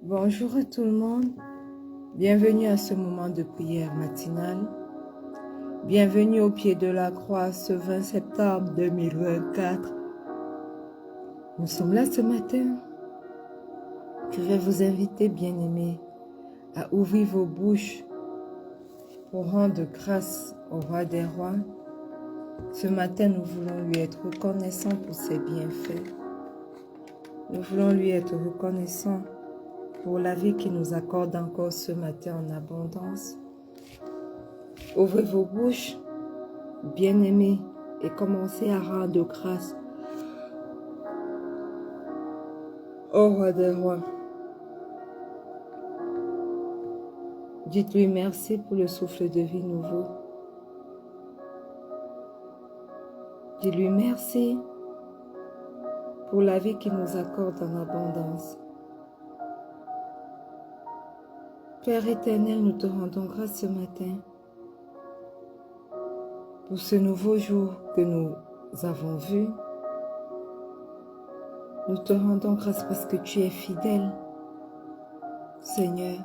Bonjour à tout le monde, bienvenue à ce moment de prière matinale. Bienvenue au pied de la croix ce 20 septembre 2024. Nous sommes là ce matin. Je vais vous inviter, bien-aimés, à ouvrir vos bouches pour rendre grâce au roi des rois. Ce matin, nous voulons lui être reconnaissants pour ses bienfaits. Nous voulons lui être reconnaissants pour la vie qu'il nous accorde encore ce matin en abondance. Ouvrez vos bouches, bien-aimés, et commencez à rendre grâce au roi des rois. Dites-lui merci pour le souffle de vie nouveau. Dites-lui merci pour la vie qu'il nous accorde en abondance. Père éternel, nous te rendons grâce ce matin pour ce nouveau jour que nous avons vu. Nous te rendons grâce parce que tu es fidèle, Seigneur.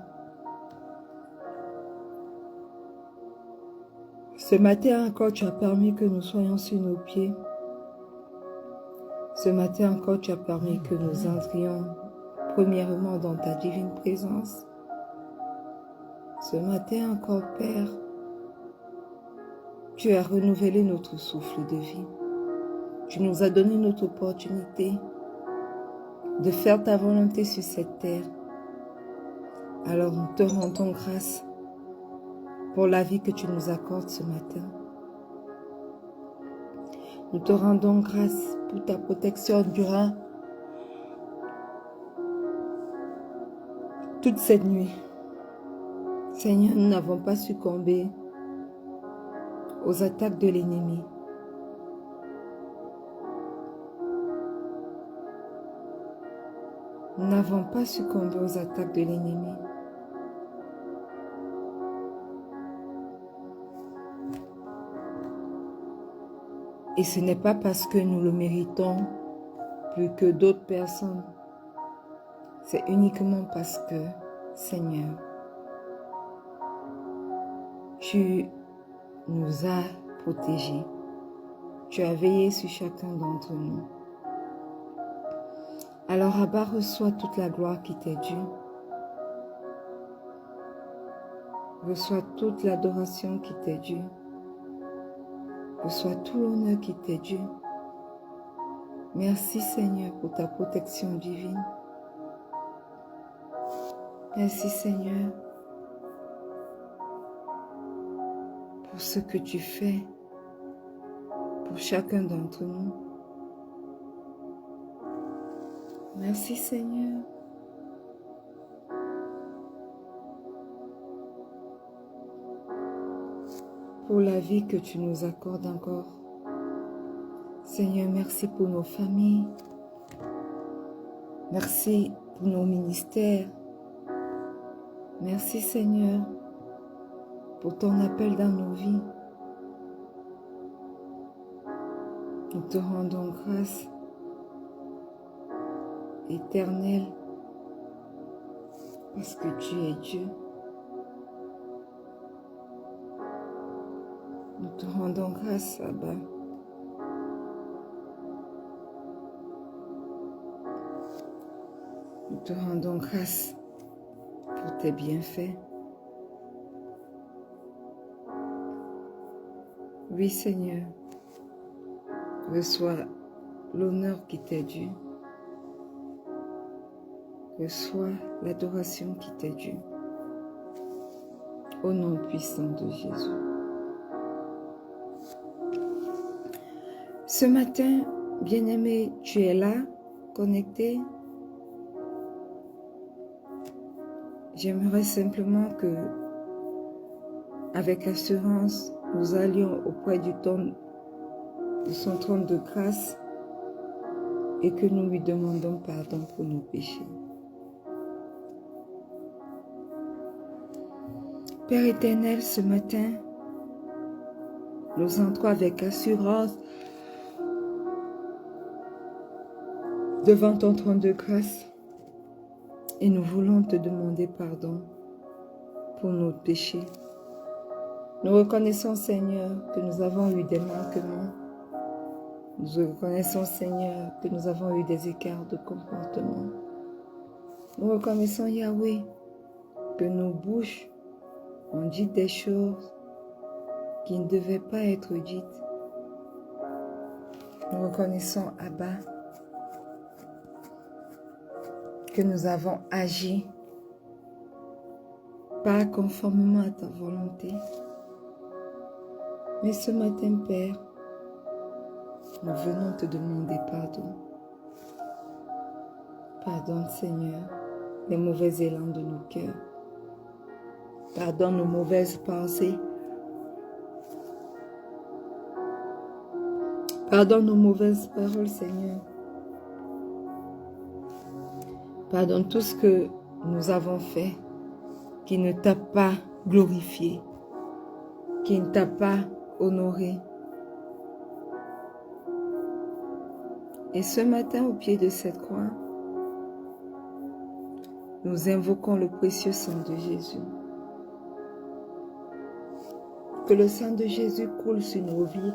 Ce matin encore, tu as permis que nous soyons sur nos pieds. Ce matin encore, tu as permis que nous entrions premièrement dans ta divine présence. Ce matin encore, Père, tu as renouvelé notre souffle de vie. Tu nous as donné notre opportunité de faire ta volonté sur cette terre. Alors nous te rendons grâce pour la vie que tu nous accordes ce matin. Nous te rendons grâce pour ta protection durant toute cette nuit. Seigneur, nous n'avons pas succombé aux attaques de l'ennemi. Nous n'avons pas succombé aux attaques de l'ennemi. Et ce n'est pas parce que nous le méritons plus que d'autres personnes. C'est uniquement parce que, Seigneur, tu nous as protégés. Tu as veillé sur chacun d'entre nous. Alors, Abba, reçois toute la gloire qui t'est due. Reçois toute l'adoration qui t'est due. Reçois tout l'honneur qui t'est dû. Merci, Seigneur, pour ta protection divine. Merci, Seigneur, pour ce que tu fais pour chacun d'entre nous. Merci, Seigneur. Pour la vie que tu nous accordes encore. Seigneur, merci pour nos familles. Merci pour nos ministères. Merci, Seigneur, pour ton appel dans nos vies. Nous te rendons grâce, Éternel, parce que tu es Dieu. Nous te rendons grâce, Abba. Nous te rendons grâce pour tes bienfaits. Oui, Seigneur, reçois l'honneur qui t'est dû. Reçois l'adoration qui t'est due. Au nom puissant de Jésus. Ce matin, bien-aimé, tu es là, connecté. J'aimerais simplement que, avec assurance, nous allions auprès du trône de son trône de grâce et que nous lui demandons pardon pour nos péchés. Père éternel, ce matin, nous entrons avec assurance devant ton trône de grâce et nous voulons te demander pardon pour nos péchés. Nous reconnaissons, Seigneur, que nous avons eu des manquements. Nous reconnaissons, Seigneur, que nous avons eu des écarts de comportement. Nous reconnaissons, Yahweh, que nos bouches ont dit des choses qui ne devaient pas être dites. Nous reconnaissons, Abba, que nous avons agi pas conformément à ta volonté. Mais ce matin, Père, nous venons te demander pardon. Pardonne, Seigneur, les mauvais élans de nos cœurs. Pardonne nos mauvaises pensées. Pardonne nos mauvaises paroles, Seigneur. Pardonne tout ce que nous avons fait qui ne t'a pas glorifié, qui ne t'a pas honoré. Et ce matin, au pied de cette croix, nous invoquons le précieux sang de Jésus. Que le sang de Jésus coule sur nos vies.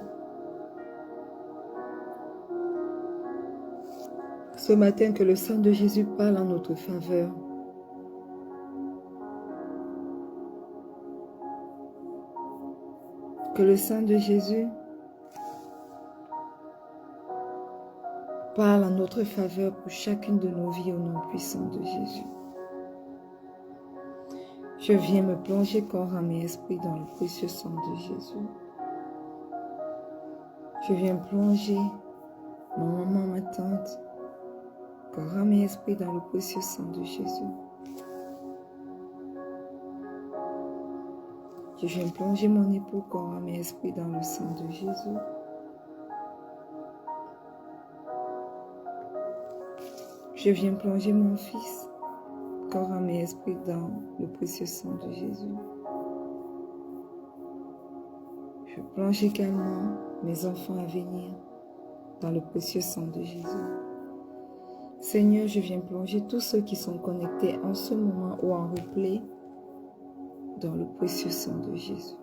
Ce matin, que le sang de Jésus parle en notre faveur. Que le sang de Jésus parle en notre faveur pour chacune de nos vies au nom puissant de Jésus. Je viens me plonger corps, âme et esprit dans le précieux sang de Jésus. Je viens plonger mon maman, ma tante, corps, âme et esprit dans le précieux sang de Jésus. Je viens plonger mon époux, corps, âme et esprit dans le sang de Jésus. Je viens plonger mon fils, corps, âme et esprit dans le précieux sang de Jésus. Je plonge également mes enfants à venir dans le précieux sang de Jésus. Seigneur, je viens plonger tous ceux qui sont connectés en ce moment ou en replay dans le précieux sang de Jésus.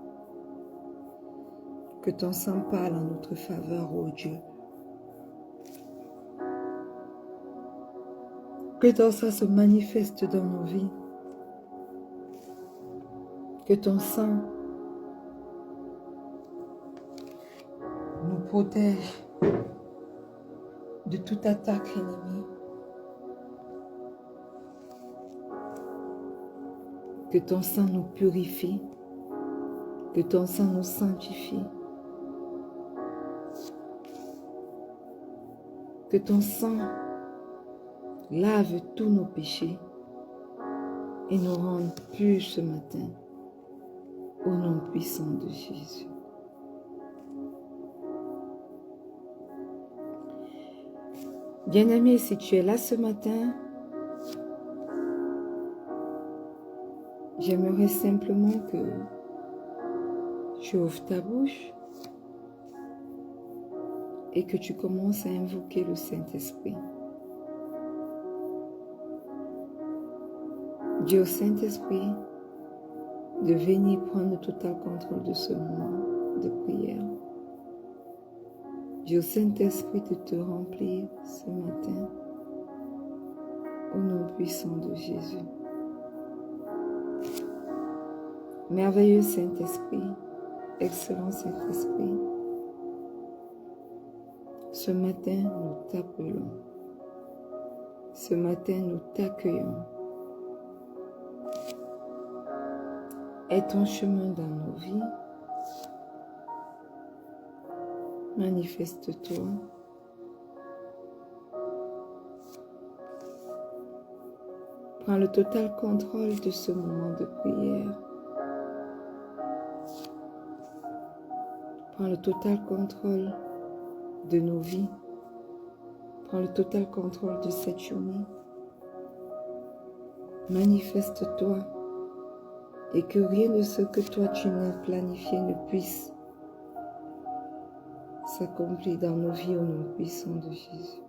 Que ton sang parle en notre faveur, ô Dieu. Que ton sang se manifeste dans nos vies. Que ton sang nous protège de toute attaque ennemie. Que ton sang nous purifie. Que ton sang nous sanctifie. Que ton sang lave tous nos péchés et nous rende purs ce matin. Au nom puissant de Jésus. Bien-aimé, si tu es là ce matin, j'aimerais simplement que tu ouvres ta bouche et que tu commences à invoquer le Saint-Esprit. Dis au Saint-Esprit de venir prendre le total contrôle de ce moment de prière. Dis au Saint-Esprit de te remplir ce matin au nom puissant de Jésus. Merveilleux Saint-Esprit, excellent Saint-Esprit, ce matin nous t'appelons, ce matin nous t'accueillons. Aie ton chemin dans nos vies. Manifeste-toi. Prends le total contrôle de ce moment de prière. Prends le total contrôle de nos vies. Prends le total contrôle de cette journée. Manifeste-toi et que rien de ce que toi tu n'as planifié ne puisse s'accomplir dans nos vies au nom puissant de Jésus.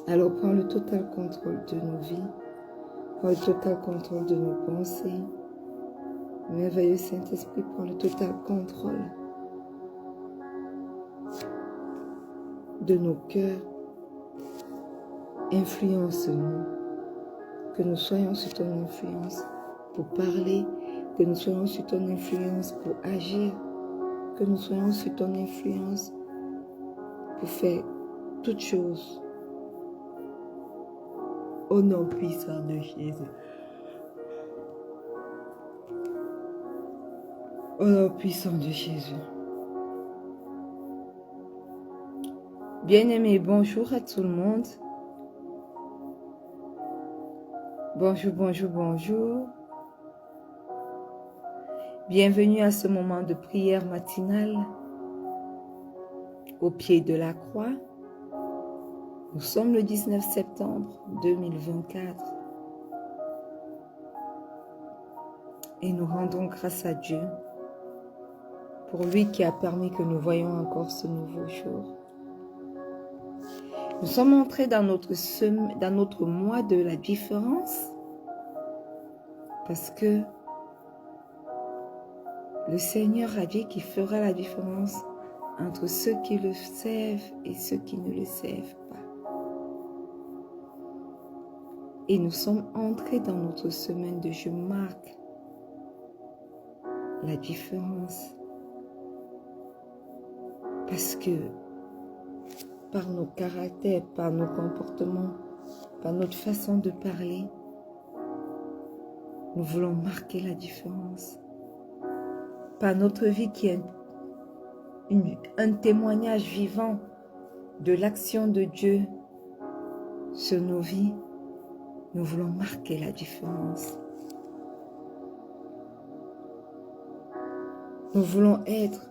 Alors prends le total contrôle de nos vies, prends le total contrôle de nos pensées. Merveilleux Saint-Esprit, prends le total contrôle de nos cœurs. Influence-nous, que nous soyons sous ton influence pour parler, que nous soyons sous ton influence pour agir, que nous soyons sous ton influence pour faire toutes choses au nom puissant de Jésus. Au nom puissant de Jésus. Bien-aimés, bonjour à tout le monde. Bonjour, bonjour, bonjour. Bienvenue à ce moment de prière matinale au pied de la croix. Nous sommes le 19 septembre 2024 et nous rendons grâce à Dieu pour lui qui a permis que nous voyions encore ce nouveau jour. Nous sommes entrés dans notre mois de la différence parce que le Seigneur a dit qu'il fera la différence entre ceux qui le servent et ceux qui ne le servent pas. Et nous sommes entrés dans notre semaine de je marque la différence. Parce que par nos caractères, par nos comportements, par notre façon de parler, nous voulons marquer la différence. Par notre vie qui est un témoignage vivant de l'action de Dieu sur nos vies, nous voulons marquer la différence. Nous voulons être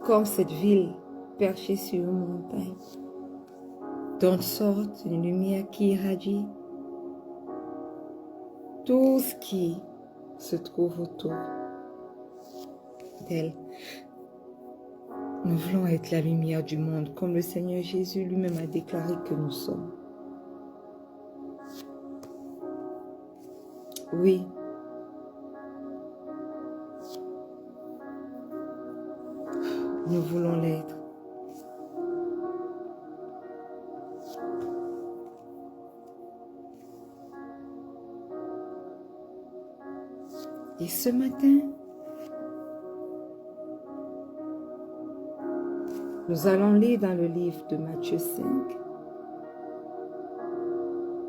comme cette ville perchée sur une montagne, dont sort une lumière qui irradie tout ce qui se trouve autour d'elle. Nous voulons être la lumière du monde, comme le Seigneur Jésus lui-même a déclaré que nous sommes. Oui. Nous voulons l'être. Et ce matin, nous allons lire dans le livre de Matthieu 5,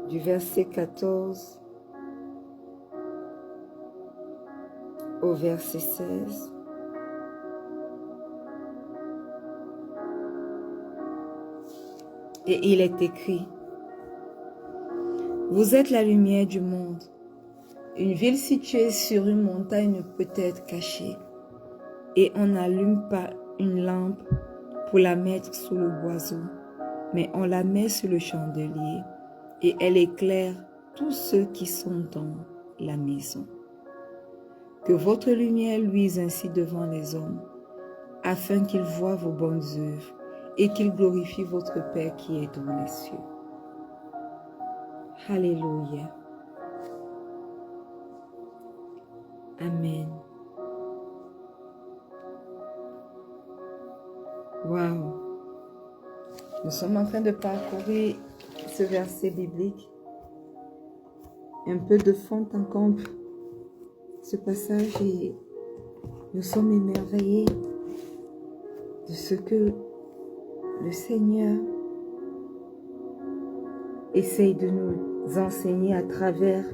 du verset 14 au verset 16. Et il est écrit, « Vous êtes la lumière du monde. Une ville située sur une montagne ne peut être cachée. Et on n'allume pas une lampe pour la mettre sous le boiseau, mais on la met sur le chandelier et elle éclaire tous ceux qui sont dans la maison. Que votre lumière luise ainsi devant les hommes, afin qu'ils voient vos bonnes œuvres et qu'ils glorifient votre Père qui est dans les cieux. » Alléluia. Amen. Waouh. Nous sommes en train de parcourir ce verset biblique. Un peu de fond en comble ce passage et nous sommes émerveillés de ce que le Seigneur essaye de nous enseigner à travers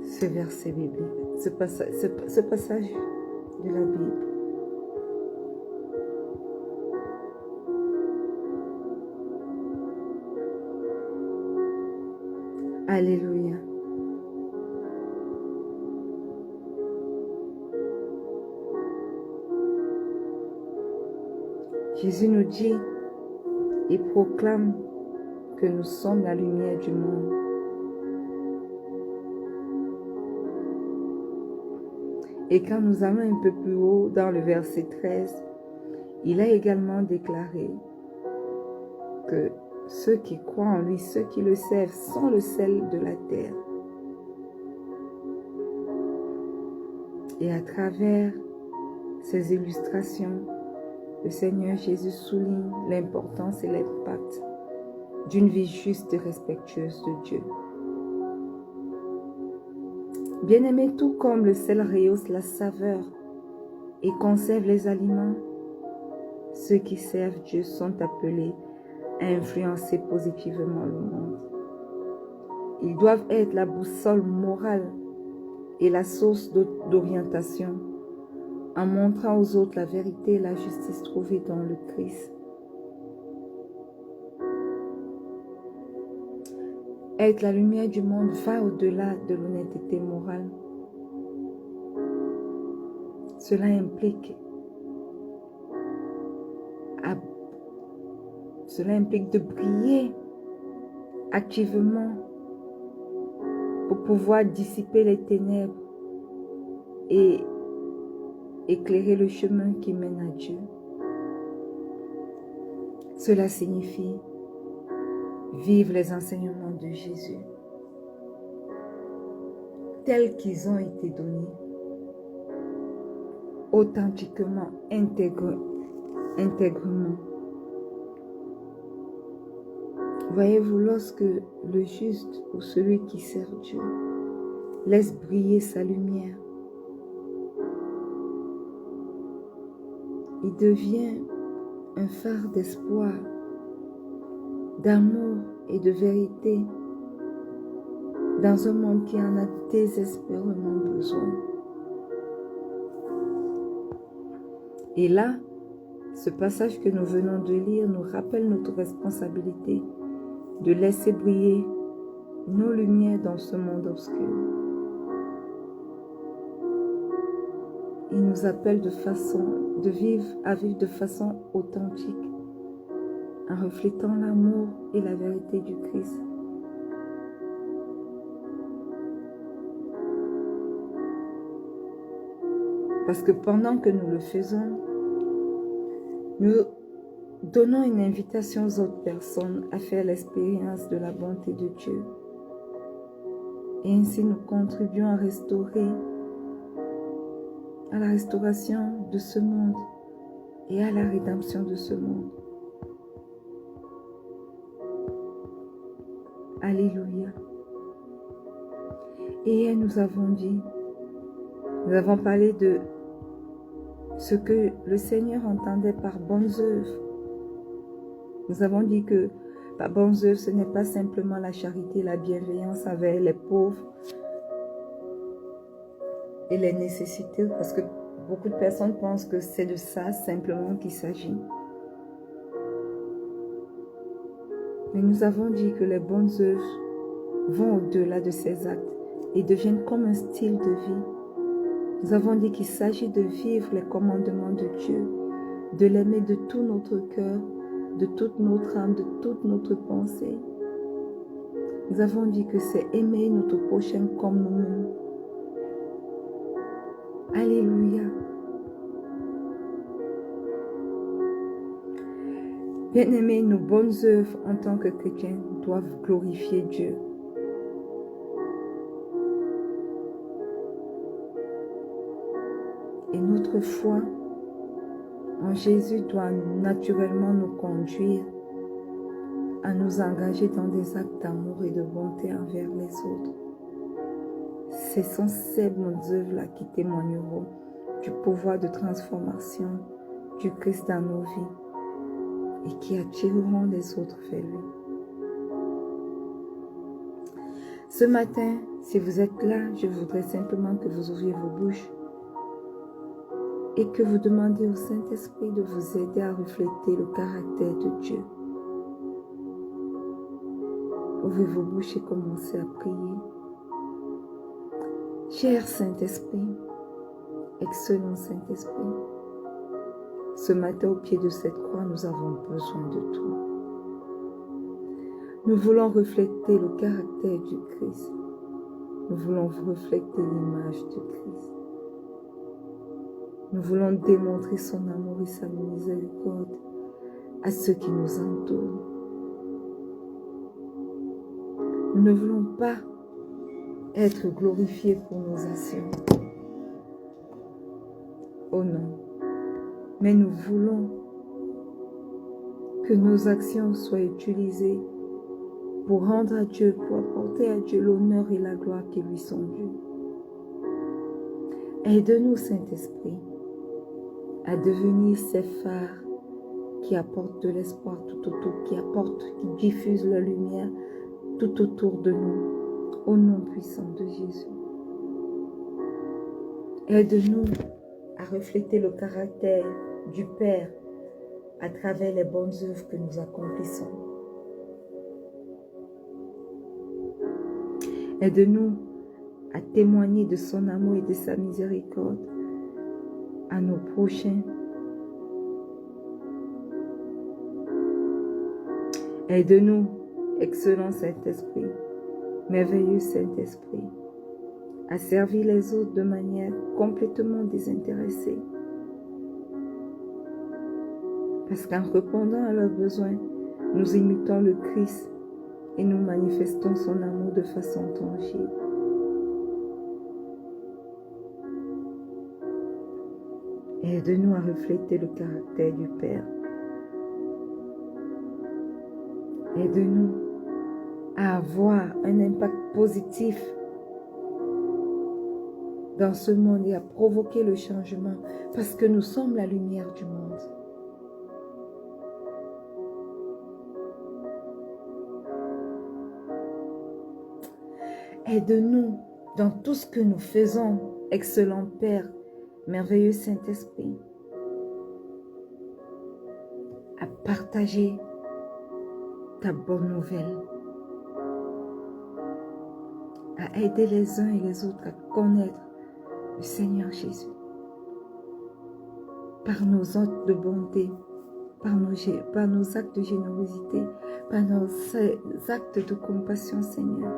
ce verset biblique, ce passage de la Bible. Alléluia. Jésus nous dit et proclame que nous sommes la lumière du monde. Et quand nous allons un peu plus haut dans le verset 13, il a également déclaré que ceux qui croient en lui, ceux qui le servent, sont le sel de la terre. Et à travers ces illustrations, le Seigneur Jésus souligne l'importance et l'impact d'une vie juste et respectueuse de Dieu. Bien-aimés, tout comme le sel rehausse la saveur et conserve les aliments, ceux qui servent Dieu sont appelés à influencer positivement le monde. Ils doivent être la boussole morale et la source d'orientation en montrant aux autres la vérité et la justice trouvées dans le Christ. Être la lumière du monde va au-delà de l'honnêteté morale. Cela implique de briller activement pour pouvoir dissiper les ténèbres et éclairer le chemin qui mène à Dieu. Cela signifie vivre les enseignements de Jésus tels qu'ils ont été donnés, authentiquement, intègrement. Voyez-vous, lorsque le juste ou celui qui sert Dieu laisse briller sa lumière, il devient un phare d'espoir, d'amour et de vérité dans un monde qui en a désespérément besoin. Et là, ce passage que nous venons de lire nous rappelle notre responsabilité de laisser briller nos lumières dans ce monde obscur. Il nous appelle à vivre de façon authentique, en reflétant l'amour et la vérité du Christ. Parce que pendant que nous le faisons, nous donnons une invitation aux autres personnes à faire l'expérience de la bonté de Dieu. Et ainsi nous contribuons à la restauration de ce monde et à la rédemption de ce monde. Alléluia. Et hier nous avons parlé de ce que le Seigneur entendait par bonnes œuvres. Nous avons dit que par bonnes œuvres, ce n'est pas simplement la charité, la bienveillance envers les pauvres et les nécessités, parce que beaucoup de personnes pensent que c'est de ça simplement qu'il s'agit. Mais nous avons dit que les bonnes œuvres vont au-delà de ces actes et deviennent comme un style de vie. Nous avons dit qu'il s'agit de vivre les commandements de Dieu, de l'aimer de tout notre cœur, de toute notre âme, de toute notre pensée. Nous avons dit que c'est aimer notre prochain comme nous-mêmes. Alléluia. Bien-aimés, nos bonnes œuvres en tant que chrétiens doivent glorifier Dieu. Et notre foi en Jésus doit naturellement nous conduire à nous engager dans des actes d'amour et de bonté envers les autres. Ce sont ces bonnes œuvres-là qui témoigneront du pouvoir de transformation du Christ dans nos vies et qui attireront les autres vers lui. Ce matin, si vous êtes là, je voudrais simplement que vous ouvriez vos bouches et que vous demandiez au Saint-Esprit de vous aider à refléter le caractère de Dieu. Ouvrez vos bouches et commencez à prier. Cher Saint-Esprit, excellent Saint-Esprit, ce matin au pied de cette croix, nous avons besoin de toi. Nous voulons refléter le caractère du Christ. Nous voulons refléter l'image du Christ. Nous voulons démontrer son amour et sa miséricorde à ceux qui nous entourent. Nous ne voulons pas être glorifiés pour nos actions. Oh non. Mais nous voulons que nos actions soient utilisées pour rendre à Dieu, pour apporter à Dieu l'honneur et la gloire qui lui sont dus. Aide-nous, Saint-Esprit, à devenir ces phares qui apportent de l'espoir tout autour, qui diffusent la lumière tout autour de nous, au nom puissant de Jésus. Aide-nous à refléter le caractère du Père à travers les bonnes œuvres que nous accomplissons. Aide-nous à témoigner de son amour et de sa miséricorde à nos prochains. Aide-nous, excellent Saint-Esprit, merveilleux Saint-Esprit, à servir les autres de manière complètement désintéressée. Parce qu'en répondant à leurs besoins, nous imitons le Christ et nous manifestons son amour de façon tangible. Aide-nous à refléter le caractère du Père. Aide-nous à avoir un impact positif dans ce monde et à provoquer le changement parce que nous sommes la lumière du monde. Aide-nous dans tout ce que nous faisons, excellent Père, merveilleux Saint-Esprit, à partager ta bonne nouvelle, à aider les uns et les autres à connaître le Seigneur Jésus, par nos actes de bonté, par nos actes de générosité, par nos actes de compassion, Seigneur.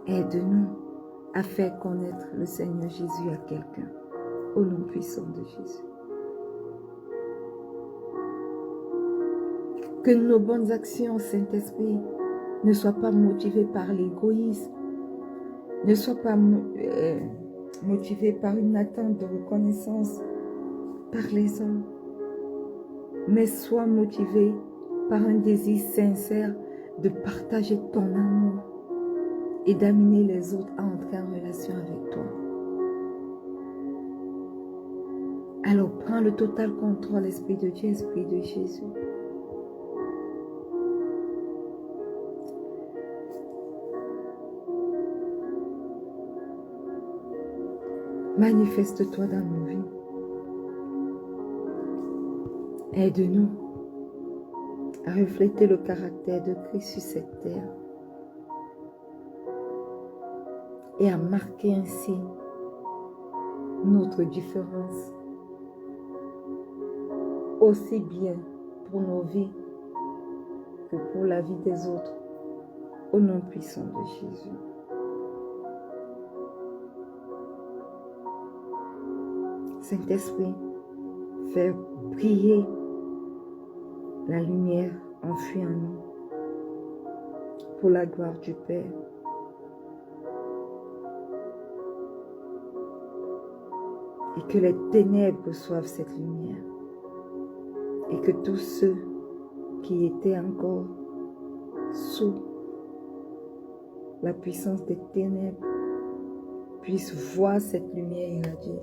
Aide-nous à faire connaître le Seigneur Jésus à quelqu'un, au nom puissant de Jésus. Que nos bonnes actions, Saint-Esprit, ne soient pas motivées par l'égoïsme, ne soient pas motivées par une attente de reconnaissance par les hommes, mais soient motivées par un désir sincère de partager ton amour et d'amener les autres à entrer en relation avec toi. Alors prends le total contrôle, Esprit de Dieu, Esprit de Jésus. Manifeste-toi dans nos vies. Aide-nous à refléter le caractère de Christ sur cette terre et à marquer ainsi notre différence, aussi bien pour nos vies que pour la vie des autres, au nom puissant de Jésus. Saint-Esprit, fais briller la lumière enfuie en nous pour la gloire du Père. Et que les ténèbres reçoivent cette lumière. Et que tous ceux qui étaient encore sous la puissance des ténèbres puissent voir cette lumière irradiée,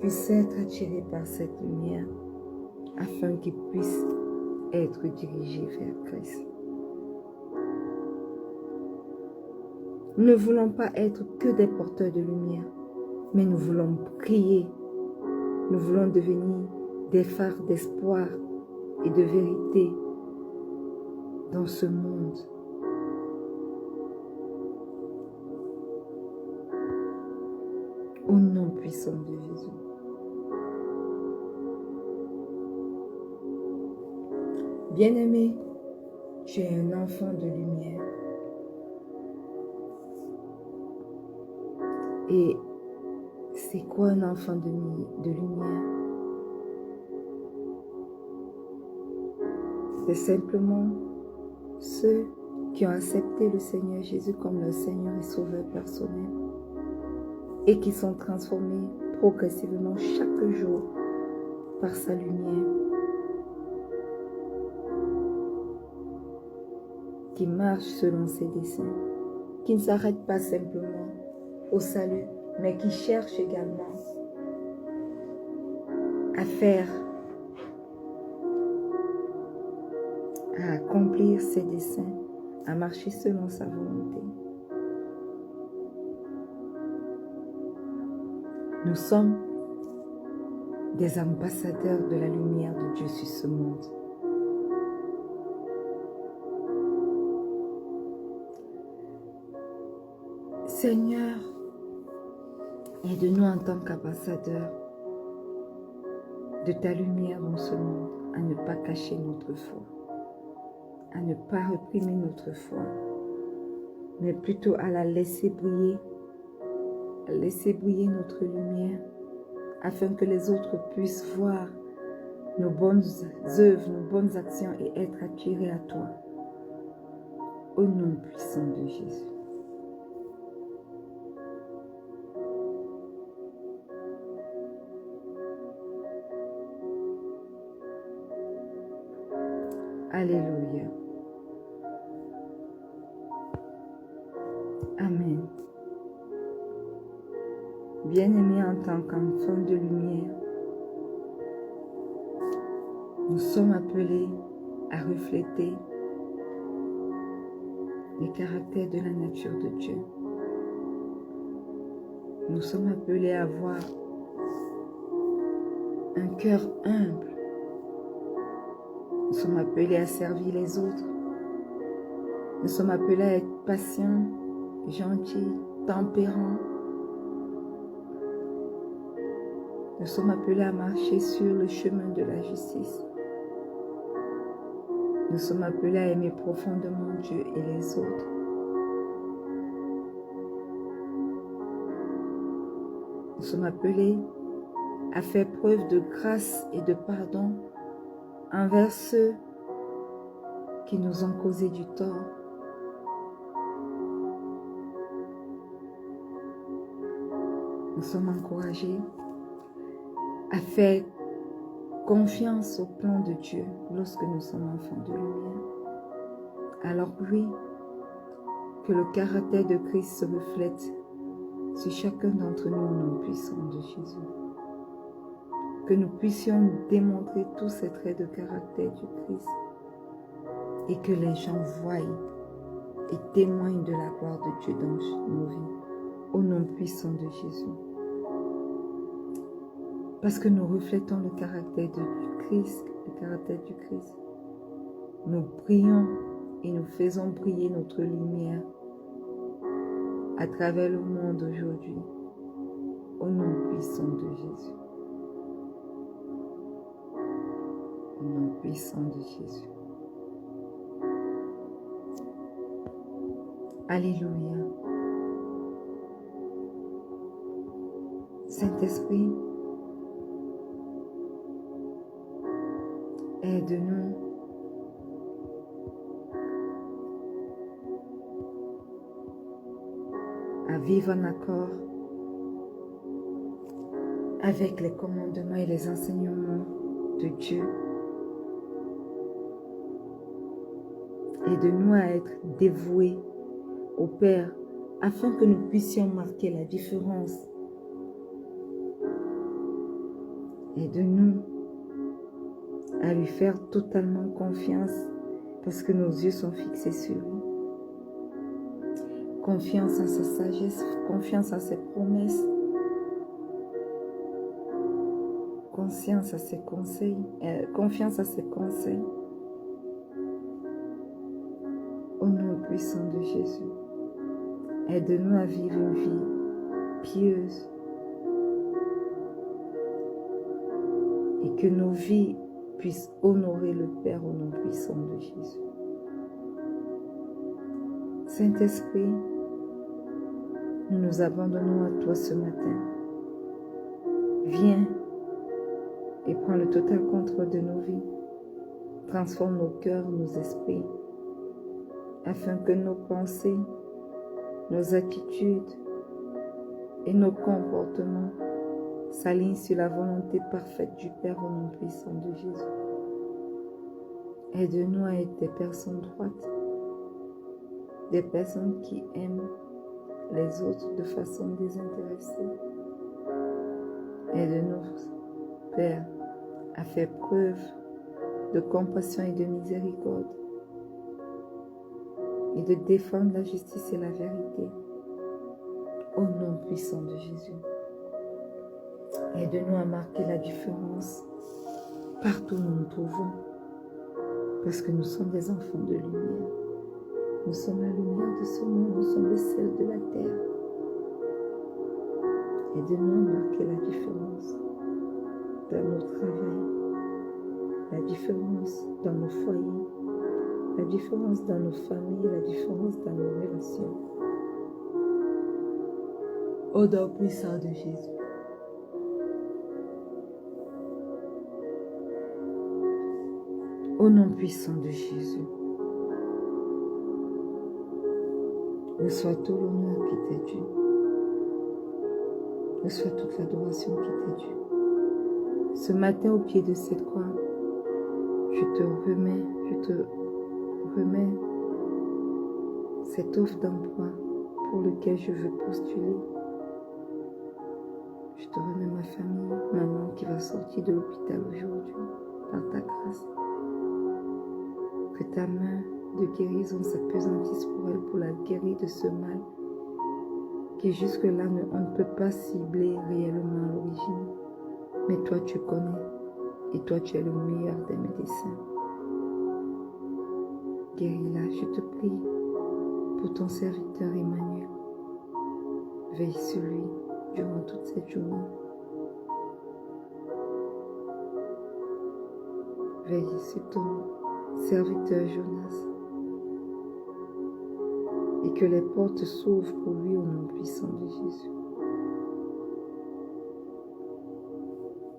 puissent être attirés par cette lumière, afin qu'ils puissent être dirigés vers Christ. Nous ne voulons pas être que des porteurs de lumière, mais nous voulons briller. Nous voulons devenir des phares d'espoir et de vérité dans ce monde. Au nom puissant de Jésus. Bien-aimé, tu es un enfant de lumière. Et c'est quoi un enfant de lumière? C'est simplement ceux qui ont accepté le Seigneur Jésus comme leur Seigneur et Sauveur personnel et qui sont transformés progressivement chaque jour par sa lumière, qui marchent selon ses desseins, qui ne s'arrêtent pas simplement au salut, mais qui cherchent également à faire, à accomplir ses desseins, à marcher selon sa volonté. Nous sommes des ambassadeurs de la lumière de Dieu sur ce monde. Seigneur, aide-nous en tant qu'ambassadeurs de ta lumière dans ce monde, à ne pas cacher notre foi, à ne pas réprimer notre foi, mais plutôt à la laisser briller notre lumière, afin que les autres puissent voir nos bonnes œuvres, nos bonnes actions et être attirés à toi. Au nom puissant de Jésus. Alléluia. Amen. Bien-aimés en tant qu'enfants de lumière, nous sommes appelés à refléter les caractères de la nature de Dieu. Nous sommes appelés à avoir un cœur humble. Nous sommes appelés à servir les autres. Nous sommes appelés à être patients, gentils, tempérants. Nous sommes appelés à marcher sur le chemin de la justice. Nous sommes appelés à aimer profondément Dieu et les autres. Nous sommes appelés à faire preuve de grâce et de pardon envers ceux qui nous ont causé du tort. Nous sommes encouragés à faire confiance au plan de Dieu lorsque nous sommes enfants de lumière. Alors oui, que le caractère de Christ se reflète sur chacun d'entre nous au nom puissant de Jésus. Que nous puissions démontrer tous ces traits de caractère du Christ et que les gens voient et témoignent de la gloire de Dieu dans nos vies au nom puissant de Jésus. Parce que nous reflétons le caractère du Christ, nous brillons et nous faisons briller notre lumière à travers le monde aujourd'hui, au nom puissant de Jésus. Au nom puissant de Jésus. Alléluia. Saint-Esprit, aide-nous à vivre en accord avec les commandements et les enseignements de Dieu. Aide-nous à être dévoués au Père afin que nous puissions marquer la différence. Aide-nous à lui faire totalement confiance parce que nos yeux sont fixés sur lui. Confiance en sa sagesse, confiance en ses promesses, confiance à ses conseils. Au nom puissant de Jésus, aide-nous à vivre une vie pieuse et que nos vies puisse honorer le Père au nom puissant de Jésus. Saint-Esprit, nous nous abandonnons à toi ce matin. Viens et prends le total contrôle de nos vies. Transforme nos cœurs, nos esprits, afin que nos pensées, nos attitudes et nos comportements s'alignent sur la volonté parfaite du Père au nom puissant de Jésus. Aide-nous à être des personnes droites, des personnes qui aiment les autres de façon désintéressée. Aide-nous, Père, à faire preuve de compassion et de miséricorde et de défendre la justice et la vérité au nom puissant de Jésus. Aide-nous à marquer la différence partout où nous nous trouvons, parce que nous sommes des enfants de lumière. Nous sommes la lumière de ce monde, nous sommes le sel de la terre. Aide-nous à marquer la différence dans nos travails, la différence dans nos foyers, la différence dans nos familles, la différence dans nos relations. Au nom puissant de Jésus. Au nom puissant de Jésus. Reçois tout l'honneur qui t'est dû. Reçois toute l'adoration qui t'est due. Ce matin, au pied de cette croix, je te remets cette offre d'emploi pour lequel je veux postuler. Je te remets ma famille, maman qui va sortir de l'hôpital aujourd'hui, par ta grâce. Que ta main de guérison s'appesantisse pour elle, pour la guérir de ce mal qui jusque-là on ne peut pas cibler réellement à l'origine. Mais toi tu connais et toi tu es le meilleur des médecins. Guéris-la, je te prie, pour ton serviteur Emmanuel. Veille sur lui durant toute cette journée. Veille sur ton serviteur Jonas. Et que les portes s'ouvrent pour lui au nom puissant de Jésus.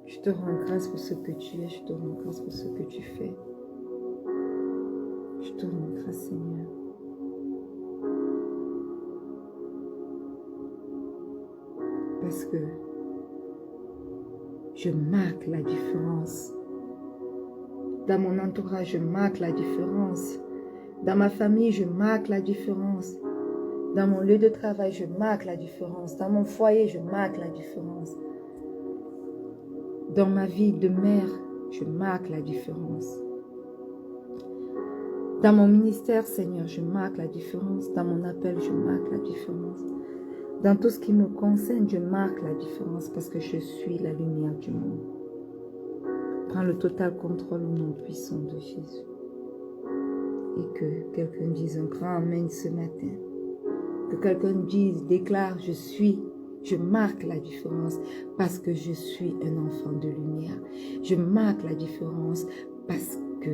Je te rends grâce pour ce que tu es, je te rends grâce pour ce que tu fais. Je te rends grâce, Seigneur. Parce que je marque la différence. Dans mon entourage, je marque la différence. Dans ma famille, je marque la différence. Dans mon lieu de travail, je marque la différence. Dans mon foyer, je marque la différence. Dans ma vie de mère, je marque la différence. Dans mon ministère, Seigneur, je marque la différence. Dans mon appel, je marque la différence. Dans tout ce qui me concerne, je marque la différence parce que je suis la lumière du monde. Prends le total contrôle au nom puissant de Jésus. Et que quelqu'un dise un grand amen ce matin. Que quelqu'un dise, déclare, je marque la différence parce que je suis un enfant de lumière. Je marque la différence parce que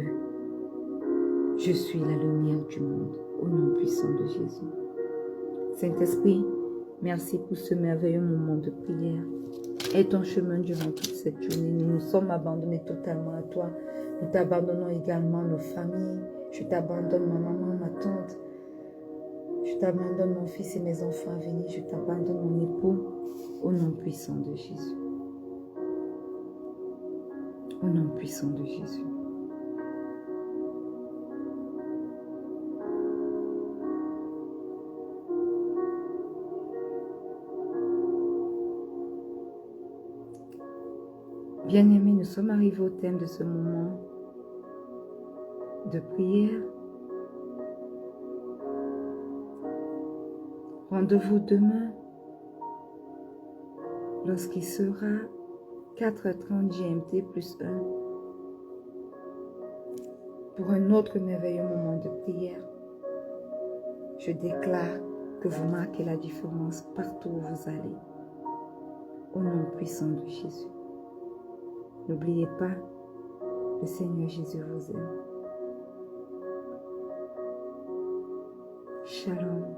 je suis la lumière du monde, au nom puissant de Jésus. Saint-Esprit, merci pour ce merveilleux moment de prière. Et ton chemin durant toute cette journée. Nous nous sommes abandonnés totalement à toi. Nous t'abandonnons également nos familles. Je t'abandonne ma maman, ma tante. Je t'abandonne mon fils et mes enfants à venir. Je t'abandonne mon époux au nom puissant de Jésus. Au nom puissant de Jésus. Bien-aimés, nous sommes arrivés au thème de ce moment de prière. Rendez-vous demain lorsqu'il sera 4h30 GMT plus 1 pour un autre merveilleux moment de prière. Je déclare que vous marquez la différence partout où vous allez. Au nom puissant de Jésus. N'oubliez pas, Le Seigneur Jésus vous aime. Shalom.